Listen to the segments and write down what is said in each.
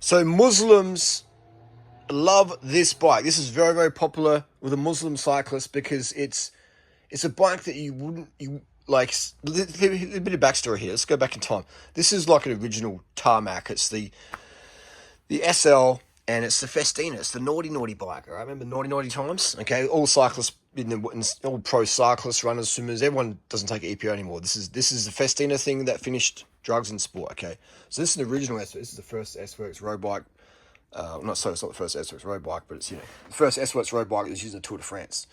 So Muslims love this bike. This is very, very popular with the Muslim cyclists because it's a bike that you like. A bit of backstory here. Let's go back in time. This is like an original Tarmac. It's the SL, and it's the Festina. It's the naughty bike. All right, remember naughty times? Okay, all cyclists, all pro cyclists, runners, swimmers, everyone doesn't take EPO anymore. This is the Festina thing that finished drugs in sport. Okay, so this is an original S. This is the first S-Works road bike. It's not the first S-Works road bike, but it's the first S-Works road bike that was used in the Tour de France,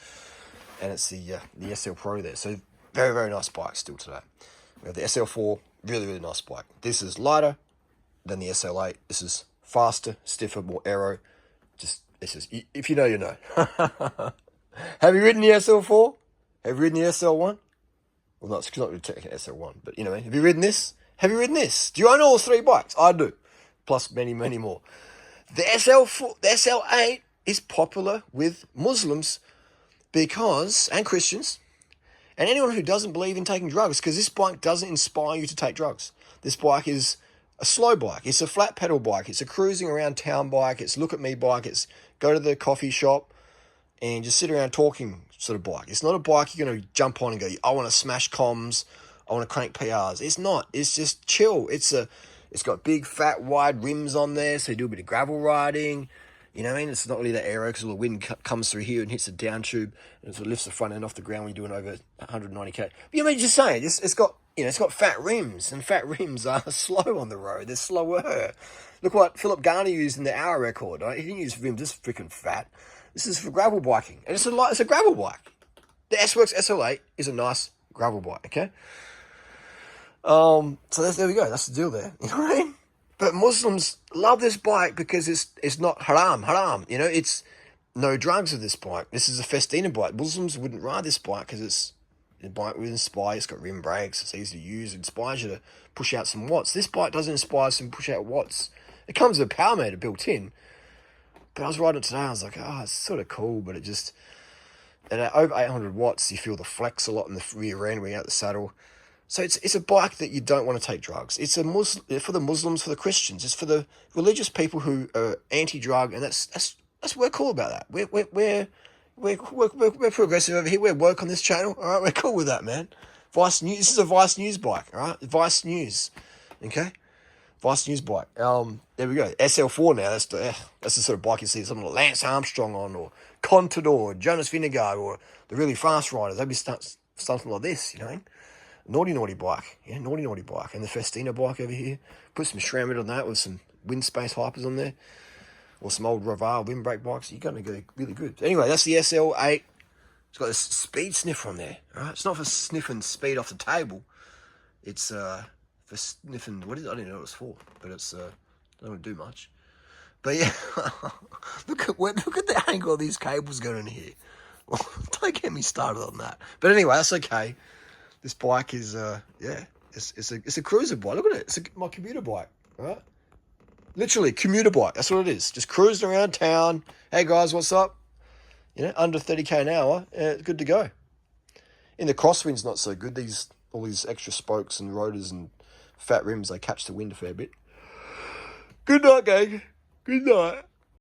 and it's the SL Pro there. So very, very nice bike still today. We have the SL4, really, really nice bike. This is lighter than the SL8. This is faster, stiffer, more aero. If you know, you know. Have you ridden the SL4? Have you ridden the SL1? Well, not really technically SL1, but you know, have you ridden this? Have you ridden this? Do you own all three bikes? I do, plus many, many more. The SL4, the SL8 is popular with Muslims and Christians, and anyone who doesn't believe in taking drugs, because this bike doesn't inspire you to take drugs. This bike is a slow bike. It's a flat pedal bike. It's a cruising around town bike. It's look at me bike. It's go to the coffee shop and just sit around talking sort of bike. It's not a bike you're going to jump on and go, I want to smash comms. I want to crank PRs. It's not. It's just chill. It's got big, fat, wide rims on there, so you do a bit of gravel riding. You know what I mean? It's not really that aero because all the wind comes through here and hits the down tube and it sort of lifts the front end off the ground when you're doing over 190k. But you know, just saying, it's got fat rims, and fat rims are slow on the road. They're slower. Look what Philip Garner used in the hour record. Right? He didn't use rims this freaking fat. This is for gravel biking, and it's a gravel bike. The S-Works SL8 is a nice gravel bike. Okay. So there we go. That's the deal there. You know what I mean? But Muslims love this bike because it's not haram. You know, it's no drugs with this bike. This is a Festina bike. Muslims wouldn't ride this bike because it's a bike with inspire. It's got rim brakes. It's easy to use. It inspires you to push out some watts. This bike doesn't inspire some push out watts. It comes with a power meter built in. But I was riding it today. I was like, it's sort of cool, but it just at over 800 watts, you feel the flex a lot in the rear end when you're out the saddle. So it's a bike that you don't want to take drugs. It's for the Muslims, for the Christians. It's for the religious people who are anti-drug, and that's we're cool about that. We're progressive over here. We're woke on this channel. All right, we're cool with that, man. Vice News. This is a Vice News bike. All right, Vice News. Okay, Vice News bike. There we go. SL4 now. That's the sort of bike you see someone like Lance Armstrong on, or Contador, Jonas Vingegaard, or the really fast riders. They'd be something like this, you know. Naughty bike. Yeah, naughty bike. And the Festina bike over here. Put some SRAM on that with some wind space hypers on there. Or some old Raval windbreak bikes. You're going to go really good. Anyway, that's the SL8. It's got a speed sniffer on there. All right? It's not for sniffing speed off the table. It's for sniffing, what is it? I don't know what it's for. But it's, don't want to do much. But yeah, look at the angle of these cables going in here. Well, don't get me started on that. But anyway, that's okay. This bike is, it's a cruiser bike. Look at it. It's my commuter bike, right? Literally, commuter bike. That's what it is. Just cruising around town. Hey, guys, what's up? You know, under 30k an hour. Good to go. In the crosswind's not so good. All these extra spokes and rotors and fat rims, they catch the wind a fair bit. Good night, gang. Good night.